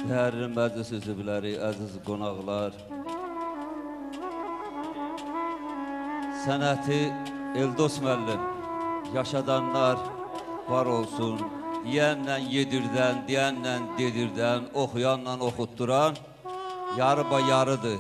Dəyərli məclis üzvləri, əziz qonaqlar, sənəti Eldos müəllim, yaşadanlar var olsun, deyənlə yedirdən, deyənlə dedirdən, oxuyanla oxutduran yarıba yarıdır.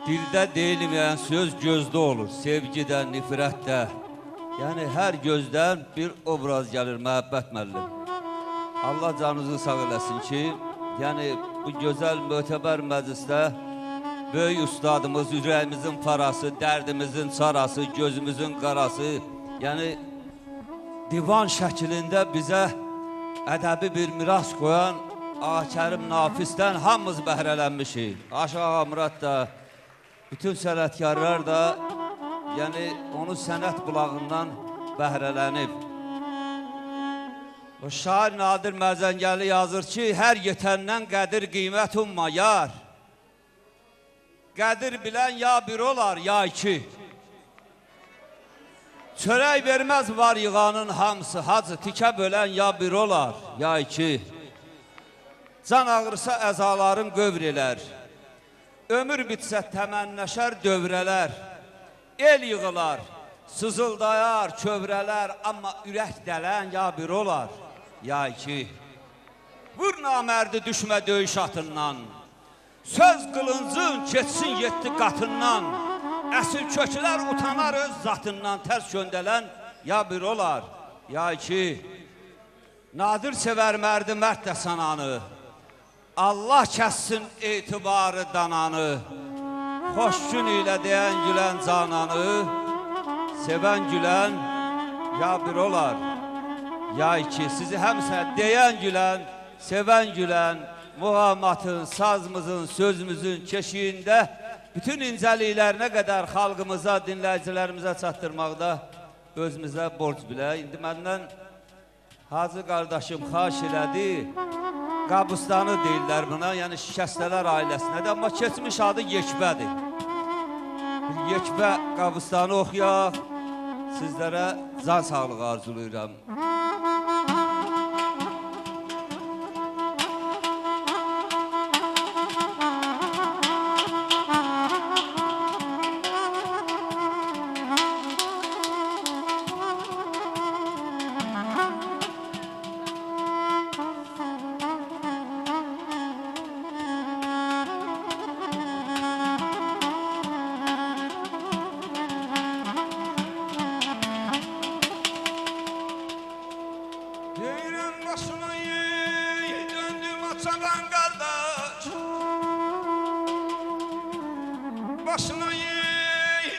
Dildə deyilməyən söz gözdə olur, sevgidə, nifrətdə. Yəni, hər gözdən bir obraz gəlir, məhəbbət müəllim. Allah canınızı sağ eləsin ki, yəni bu gözəl, mötəbər məclisdə böyük ustadımız, ürəyimizin parası, dərdimizin çarası, gözümüzün qarası, yəni divan şəklində bizə ədəbi bir miras qoyan Ağakərim Nafisdən hamımız bəhrələnmişik. Aşağı Murad da, bütün sənətkarlar da yəni onun sənət bulağından bəhrələnib. O şair Nadir Mərzəngəli yazır ki, hər yetəndən qədir qiymət umma yar. Qədir bilən ya bir olar, ya iki. Çörək verməz var yığanın hamısı, hacı tikə bölən ya bir olar, ya iki. Can ağrısa əzaların qövr elər. Ömür bitsə təmənnəşər dövrələr. El yığılar, sızıldayar, kövrələr, amma ürək dələn ya bir olar, ya iki. Vur namərdi düşmə döyüş atından, söz qılıncın keçsin yetdi qatından, əsil köklər utanar öz zatından, tərs göndələn ya bir olar, ya iki. Nadir sevər mərdi mərd də sananı, Allah kəssin etibarı dananı, xoş gün ilə deyən gülən cananı, sevən gülən ya bir olar, ya iki. Sizi həmsə deyən gülən, sevən gülən, muğamatın, sazımızın, sözümüzün keşiyində bütün incəliklərinə qədər xalqımıza, dinləyicilərimizə çatdırmaqda özümüzə borc bilə. İndi məndən Hacı qardaşım xahiş elədi, Qabustanı deyirlər buna, yəni şikəstələr ailəsinə də, amma keçmiş adı Yekbədir. Yekbə Qabustanı oxuyaq, sizlərə can sağlığı arzulayıram. Başına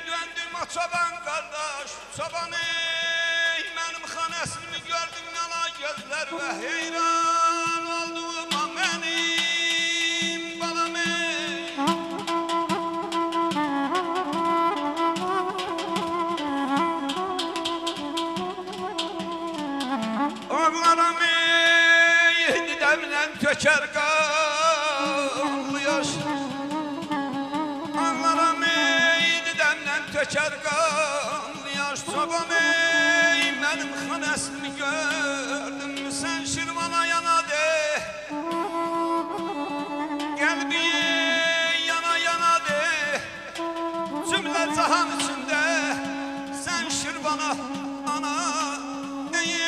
döndüm o çoban kardeş, çoban ey, benim xanəsini gördüm yana gözler ve heyran olduğuma benim balam ey. Oğlanım ey, didemle töker kanlı yaşlar. Töker qanlı yaş çoban ey, mənim xanəsini gördüm, sən Şirvana yana de. Qəlbi yana yana de, cümlə cahan içində sən Şirvana ana deyil.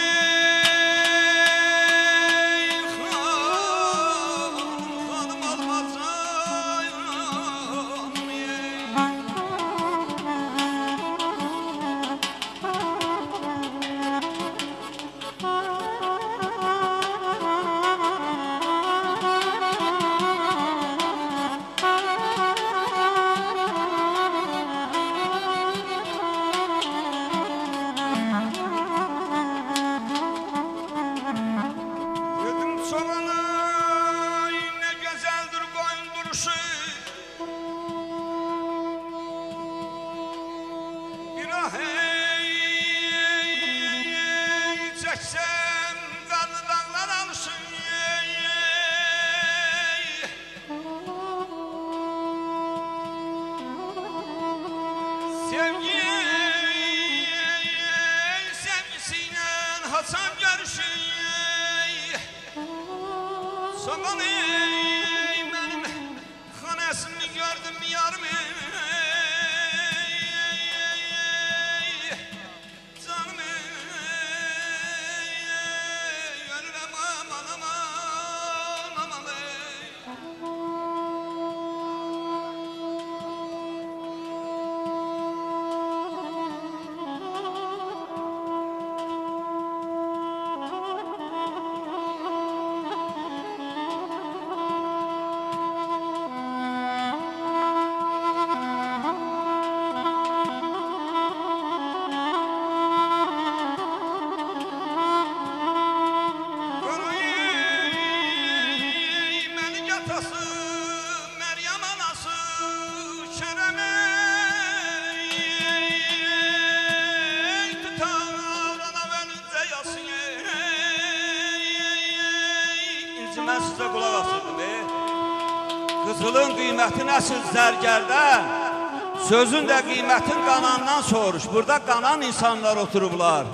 Xanım çeksem qarlı dağlar alışın sevgisiyle Hasan görüşün Soban ey benim hanesimi gördüm yarım ey canım ey ölürem aman aman aman ey. Mən sizə qulaq asırdım. Qızılın qiyməti nəsil zərgərdən, sözün də qiymətin qanandan soruş. Burada qanan insanlar oturublar.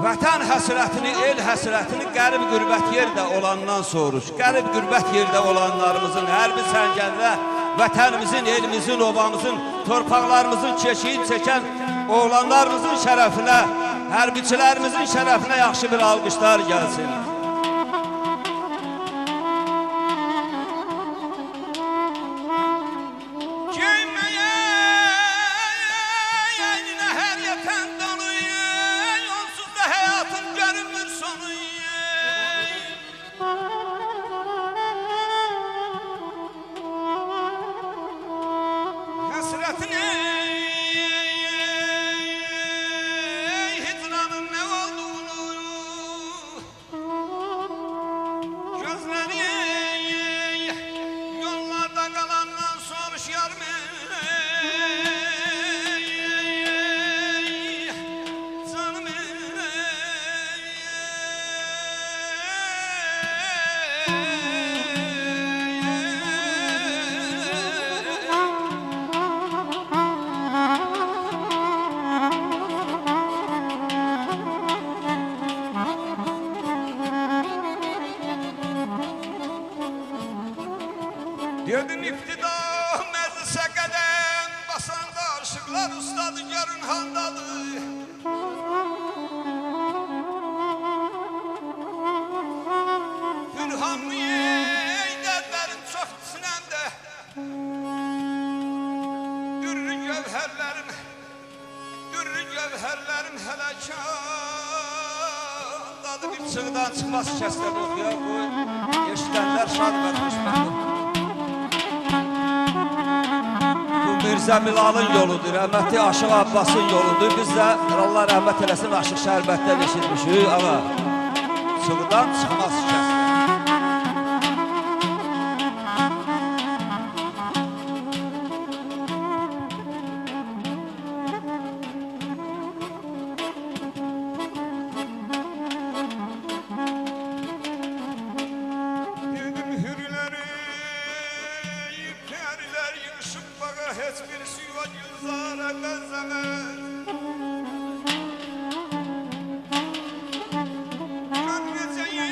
Vətən həsrətini, el həsrətini qərib qürbət yerdə olandan soruş. Qərib qürbət yerdə olanlarımızın, hərbi səngərdə vətənimizin, elimizin, obamızın, torpaqlarımızın keşiğini çəkən oğlanlarımızın şərəfinə, hərbiçilərimizin şərəfinə yaxşı bir alqışlar gəlsin. Dedim iftida meclise kadem basanda aşıklar ustadı görün handadır. Hürhamlı ey dertlerim çok sinemde. Dürrü gövherlerim hele kandadı. Bir çığdan çıxmaz kəslər oxuya, bu eşidənlər şad və xoşbəxtdir. Mirzə Milalın yoludur, rəhmətli Aşıq Abbasın yoludur. Biz də Allah rəhmət eləsin Aşıq Şərbətdən eşitmişik, ama çığdan çıxmaz kəslər. Hiçbirisi yuva gülzara benzemez. Ben geceyi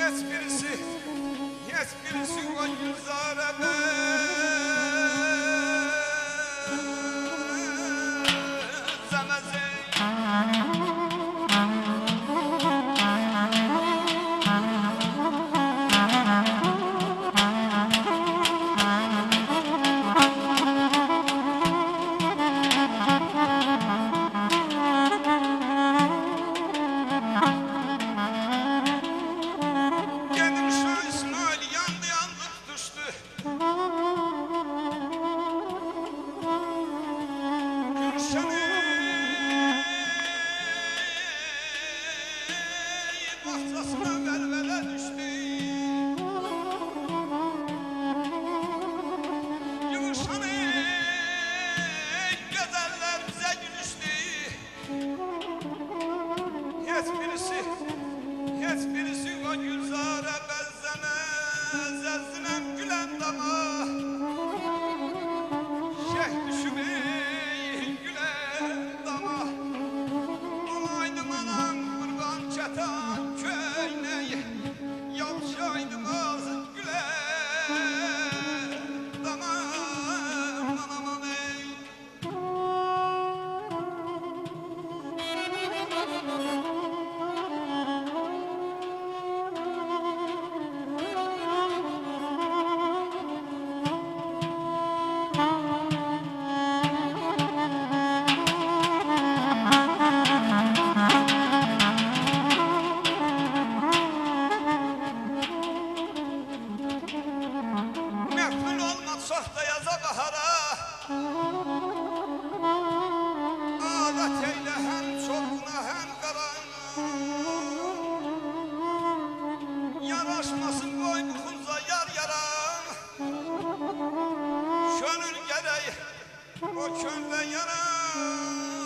Heç birisi o Gülzarə benzəməz. Gedim Şah İsmail yandı tutuşdu. Gülşen'in bahçesine velvele düştü. Gülşen'in güzeller bize gülüştü. Heç birisi o Gülzarə benzəməz. Əzzinəm gülen dama Şeyh düşüb gülen dama. Olaydım anam qurban çatan köynək. Yavşaydım ağzın gülen dama. Anam ey Məhful olmaz soxda yaza bahara. Adət eylə həm çolğuna həm qarana. Yaraşmasın qoy bu xunza yar yaran. Könül gərək o könlə yaraşsın.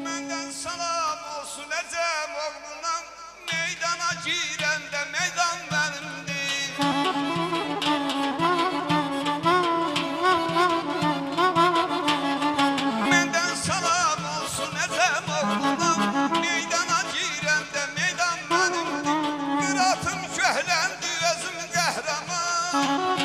Məndən salam olsun əcəm oğluna. Meydana girəndə meydan mənimdir. Məndən salam olsun əcəm oğluna. Meydana girəndə meydan mənimdir. Qıratım köhləndi özüm qəhrəman.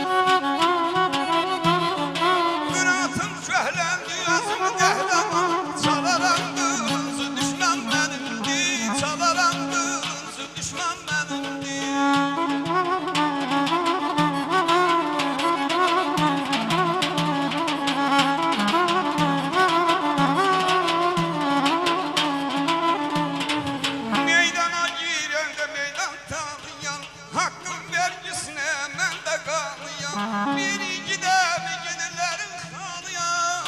Qıratım köhləndi özüm qəhrəman. Çalaram qılıncı düşmən mənimdir. Çalaram qılıncı düşmən mənimdir. Meydana girəndə meydan tanıyan, haqqın vergisinə mən də qanıyan. Biri gidəmi gedirlərin xanıyan.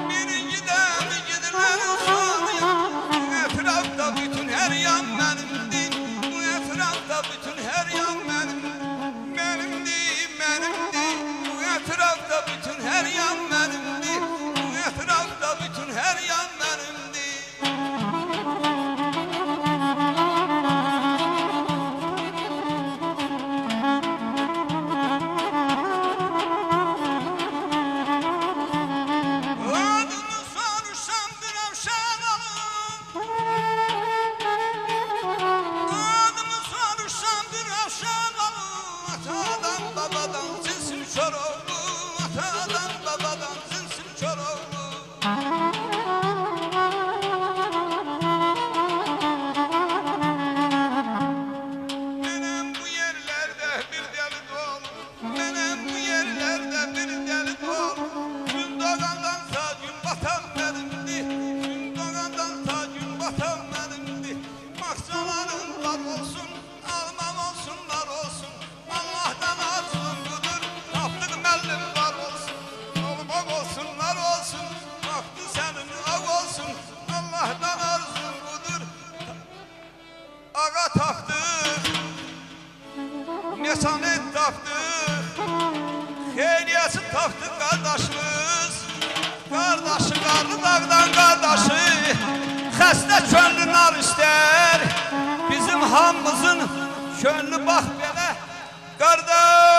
Biri gidəmi gedirlərin xanıyan. Bu ətrafda bütün hər yan mənimdir. Bu ətrafda bütün hər yan mənimdir. Mənimdir. Bu ətrafda bütün hər yan mənimdir. Bu ətrafda bütün hər yan mənimdir. Adını soruşam Dravşan alım. Adını soruşam Dravşan alım. Atadan babadan cinsin Çoroğlu. Atadan babadan cinsin Çoroğlu. Benim bu yerlerde bir deli dolu. Benim bu yerlerde bir deli dolu. Gün doğandansa gün batan benimdi. Gün doğandansa gün batan benimdi. Maksaların var olsun, almam olsunlar olsun. Allah'tan arzum budur, tapdığım elim var olsun. Olmam olsunlar olsun, baktı senin av olsun. Allah'tan arzum budur. Ağa tapdık, mesanet tapdık. Xeyriyəsi tapdıq qardaşımız. Qardaşı qarlı dağdan qardaşı. Xəstə könlü nar istər. Bizim hamımızın könlü bax belə. Qardaş